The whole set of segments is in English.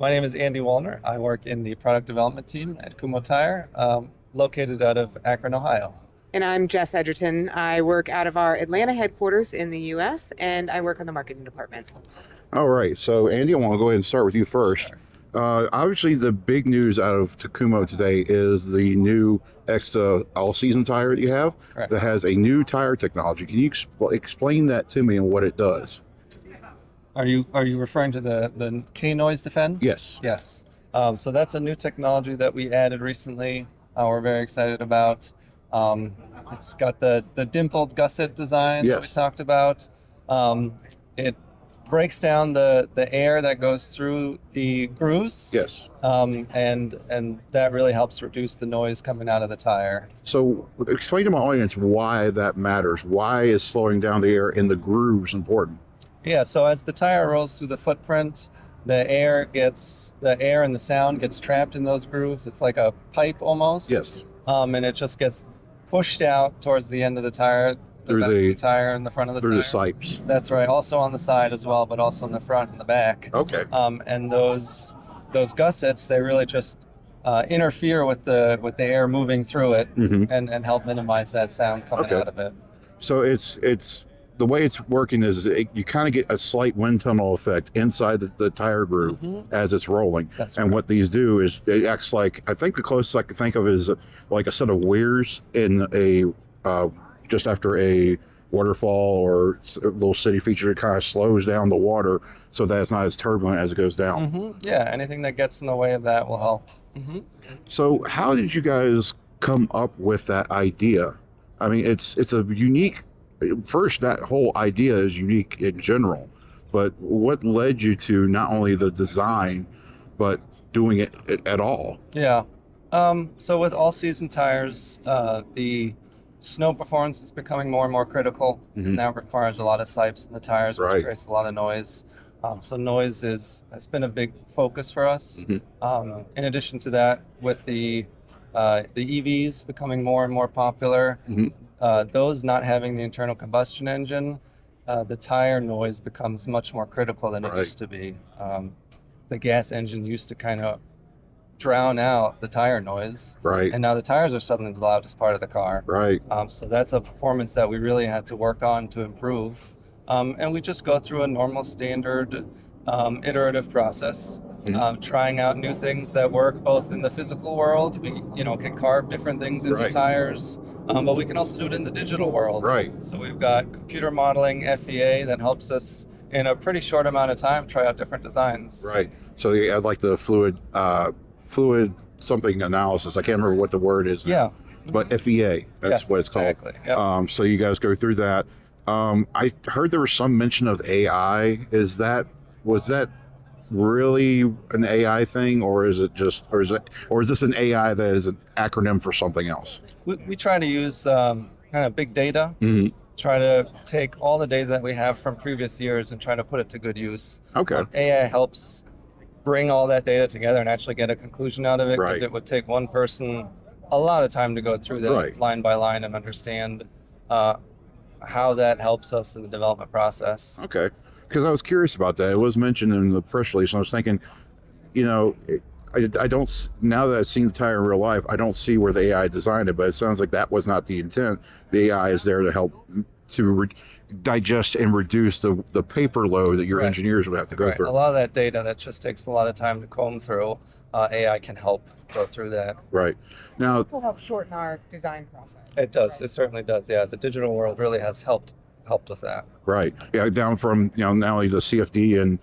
My name is Andy Wallner. I work in the product development team at Kumho Tire, located out of Akron, Ohio. And I'm Jess Egerton. I work out of our Atlanta headquarters in the U.S., and I work on the marketing department. All right, so Andy, I want to go ahead and start with you first. Obviously, the big news out of Kumho today is the new Ecsta all-season tire that you have. Correct. That has a new tire technology. Can you explain that to me and what it does? Are you referring to the K-Noise Defense? Yes. Yes. So that's a new technology that we added recently. We're very excited about. It's got the dimpled gusset design that we Yes. talked about. It breaks down the air that goes through the grooves. Yes. And that really helps reduce the noise coming out of the tire. So explain to my audience why that matters. Why is slowing down the air in the grooves important? Yeah, so as the tire rolls through the footprint, the air and the sound gets trapped in those grooves. It's like a pipe almost. Yes. And it just gets pushed out towards the end of the tire, Through back of the- the tire and the front of the Through tire. the sipes. That's right. Also on the side as well, but also in the front and the back. Okay. And those gussets, they really just interfere with the air moving through it and help minimize that sound coming Okay. out of it. So it's the way it's working is you kind of get a slight wind tunnel effect inside the tire groove as it's rolling. That's and right. what these do is it acts like, I think the closest I can think of is like a set of weirs in a just after a waterfall or a little city feature. It kind of slows down the water so that it's not as turbulent as it goes down. Yeah, anything that gets in the way of that will help. So how did you guys come up with that idea? I mean, it's a unique, first, that whole idea is unique in general, but what led you to not only the design, but doing it at all? Yeah. So with all-season tires, the snow performance is becoming more and more critical, and that requires a lot of sipes in the tires, which Right. creates a lot of noise. So noise has been a big focus for us. In addition to that, with the EVs becoming more and more popular, those not having the internal combustion engine, the tire noise becomes much more critical than it Right. used to be. The gas engine used to kind of drown out the tire noise, Right. and now the tires are suddenly the loudest part of the car. Right. So that's a performance that we really had to work on to improve. And we just go through a normal standard iterative process, trying out new things that work both in the physical world. We can carve different things into Right. tires, but we can also do it in the digital world. Right. So we've got computer modeling FEA that helps us in a pretty short amount of time try out different designs. Right. So they had like the fluid something analysis. I can't remember what the word is. Yeah. But FEA, that's Yes, what it's called. exactly. Yep. So you guys go through that. I heard there was some mention of AI. Was that really an AI thing, or is this an AI that is an acronym for something else? We try to use kind of big data, try to take all the data that we have from previous years and try to put it to good use. Okay. AI helps bring all that data together and actually get a conclusion out of it, because Right. it would take one person a lot of time to go through that Right. line by line and understand how that helps us in the development process. Okay. Because I was curious about that. It was mentioned in the press release, and I was thinking, I don't, now that I've seen the tire in real life, I don't see where the AI designed it, but it sounds like that was not the intent. The AI is there to help to digest and reduce the paper load that your Right. engineers would have to go Right. A through. lot of that data that just takes a lot of time to comb through, AI can help go through that. Right. Now, Also helps shorten our design process. It does. It certainly does. Yeah, the digital world really has helped with that. right. Yeah, down from, not only the CFD and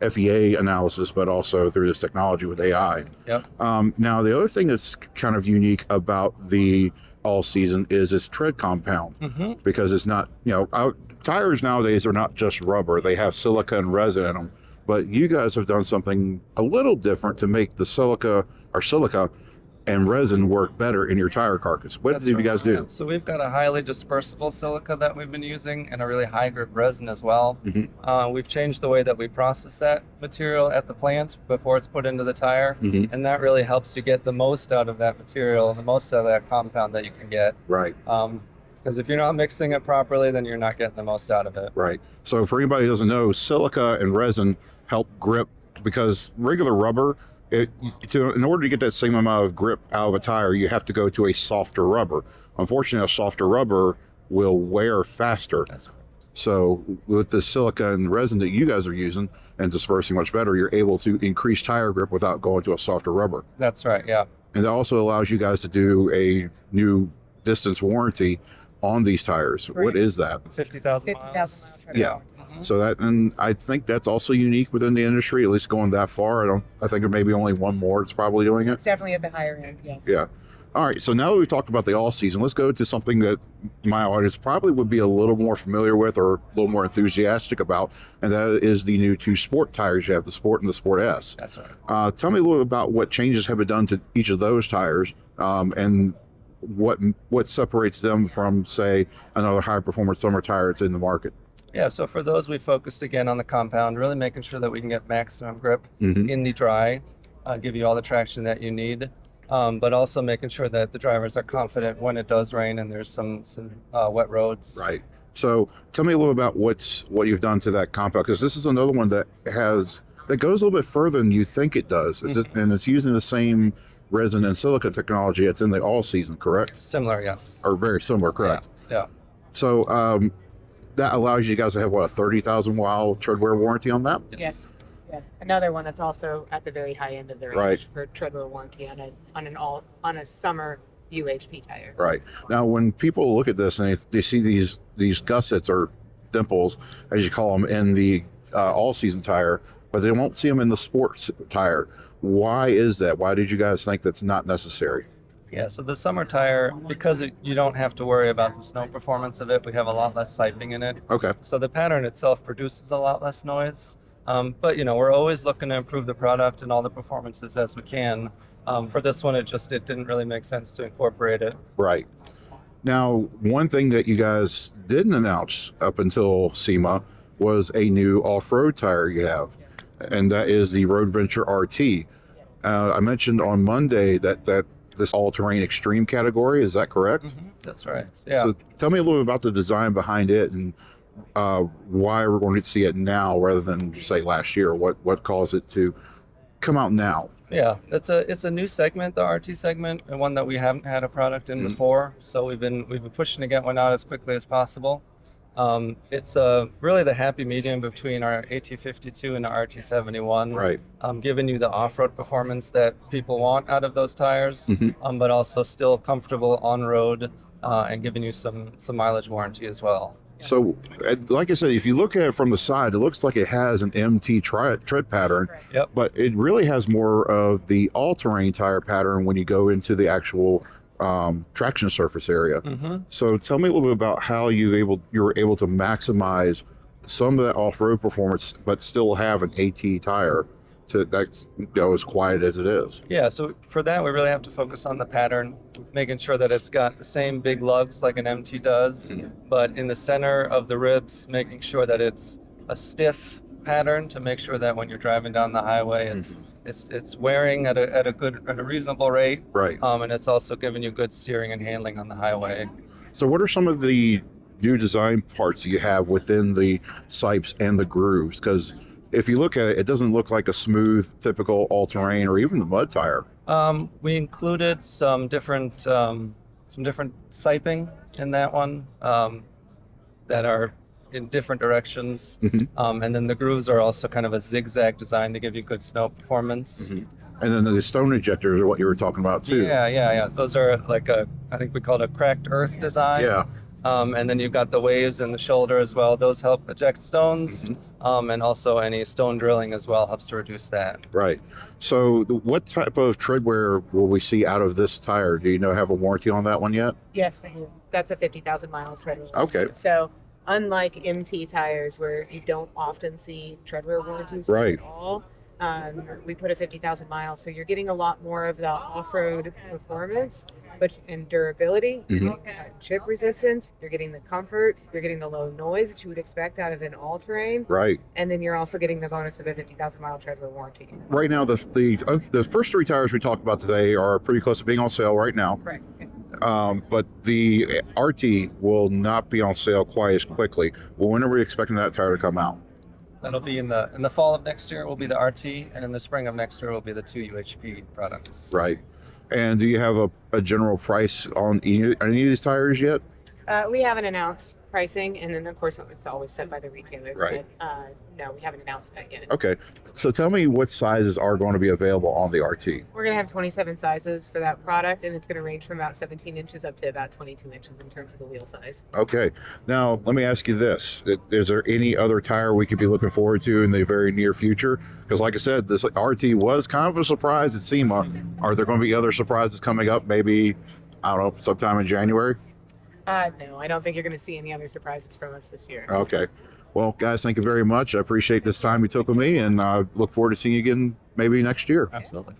FEA analysis, but also through this technology with AI. Yep. Now, the other thing that's kind of unique about the all-season is its tread compound, because it's not, tires nowadays are not just rubber. They have silica and resin in them. But you guys have done something a little different to make the silica and resin work better in your tire carcass. What That's did you right. guys do? Yeah. So we've got a highly dispersible silica that we've been using and a really high grip resin as well. We've changed the way that we process that material at the plant before it's put into the tire, and that really helps you get the most out of that material and the most out of that compound that you can get. Right. Because if you're not mixing it properly, then you're not getting the most out of it. Right. So for anybody who doesn't know, silica and resin help grip because regular rubber, in order to get that same amount of grip out of a tire, you have to go to a softer rubber. Unfortunately, a softer rubber will wear faster. That's right. So with the silicone resin that you guys are using and dispersing much better, you're able to increase tire grip without going to a softer rubber. That's right, yeah. And it also allows you guys to do a new distance warranty on these tires. Right. What is that? 50,000 50,000 miles. miles. Yeah. Mhm. So that, and I think that's also unique within the industry, at least going that far. I think there may be only one more that's probably doing it. It's definitely at the higher end, yes. Yeah. All right. So now that we've talked about the all season, let's go to something that my audience probably would be a little more familiar with or a little more enthusiastic about, and that is the new 2 sport tires you have, the Sport and the Sport S. That's right. Tell me a little bit about what changes have been done to each of those tires, and what separates them from, say, another high performance summer tire that's in the market. Yeah, so for those, we focused again on the compound, really making sure that we can get maximum grip Mhm. in the dry, give you all the traction that you need, but also making sure that the drivers are confident when it does rain and there's some wet roads. Right. So tell me a little about what you've done to that compound, because this is another one that goes a little bit further than you think it does. And it's using the same resin and silica technology that's in the all season, correct? Similar, yes. Or very similar, correct? Yeah. So that allows you guys to have what, a 30,000 mile tread wear warranty on that? Yes. Yes. Another one that's also at the very high end of the range Right. for treadwear warranty on a summer UHP tire. Right. Now, when people look at this and they see these gussets or dimples, as you call them, in the all-season tire, but they won't see them in the sports tire. Why is that? Why did you guys think that's not necessary? Yeah, so the summer tire, because you don't have to worry about the snow performance of it, we have a lot less siping in it. Okay. So the pattern itself produces a lot less noise. But we're always looking to improve the product and all the performances as we can. For this one, it didn't really make sense to incorporate it. Right. Now, one thing that you guys didn't announce up until SEMA was a new off-road tire you have, and that is the Road Venture RT. I mentioned on Monday that this all-terrain extreme category, is that correct? Mm-hmm. That's right. Yeah. So tell me a little bit about the design behind it and why we're going to see it now rather than, say, last year. What caused it to come out now? Yeah, it's a new segment, the RT segment, and one that we haven't had a product in before. So we've been pushing to get one out as quickly as possible. It's really the happy medium between our AT52 and the RT71. Right. Giving you the off-road performance that people want out of those tires, but also still comfortable on road and giving you some mileage warranty as well. So, like I said, if you look at it from the side, it looks like it has an MT tread pattern, Yep. but it really has more of the all-terrain tire pattern when you go into the actual traction surface area. So tell me a little bit about how you were able to maximize some of that off-road performance, but still have an AT tire that's as quiet as it is. Yeah, so for that, we really have to focus on the pattern, making sure that it's got the same big lugs like an MT does, but in the center of the ribs, making sure that it's a stiff pattern to make sure that when you're driving down the highway, it's wearing at a reasonable rate, Right. And it's also giving you good steering and handling on the highway. So what are some of the new design parts that you have within the sipes and the grooves? Because if you look at it, it doesn't look like a smooth, typical all-terrain or even the mud tire. We included some different siping in that one that are in different directions, and then the grooves are also kind of a zigzag design to give you good snow performance. And then the stone injectors are what you were talking about too. Yeah. Those are like I think we call it a cracked earth design. Yeah. And then you've got the waves in the shoulder as well. Those help eject stones, and also any stone drilling as well helps to reduce that. Right. So what type of treadwear will we see out of this tire? Do you have a warranty on that one yet? Yes, we do. That's a 50,000 miles treadwear. Okay. So unlike MT tires where you don't often see treadwear warranties Right. at all, we put a 50,000 miles. So you're getting a lot more of the off-road performance and durability. You're getting chip resistance. You're getting the comfort. You're getting the low noise that you would expect out of an all-terrain. Right. And then you're also getting the bonus of a 50,000 mile treadwear warranty. Right now, the first 3 tires we talked about today are pretty close to being on sale right now. Correct. Yes. But the RT will not be on sale quite as quickly. Well, when are we expecting that tire to come out? That'll be in the fall of next year will be the RT, and in the spring of next year will be the 2 UHP products. Right. And do you have a general price on any of these tires yet? We haven't announced pricing, and then of course it's always set by the retailers. Right. But no, we haven't announced that yet. Okay. So tell me what sizes are going to be available on the RT. We're going to have 27 sizes for that product, and it's going to range from about 17 inches up to about 22 inches in terms of the wheel size. Okay. Now, let me ask you this. Is there any other tire we could be looking forward to in the very near future? Because like I said, this RT was kind of a surprise at SEMA. Are there going to be other surprises coming up maybe, I don't know, sometime in January? No, I don't think you're going to see any other surprises from us this year. Okay. Well, guys, thank you very much. I appreciate this time you took with me, and I look forward to seeing you again maybe next year. Absolutely.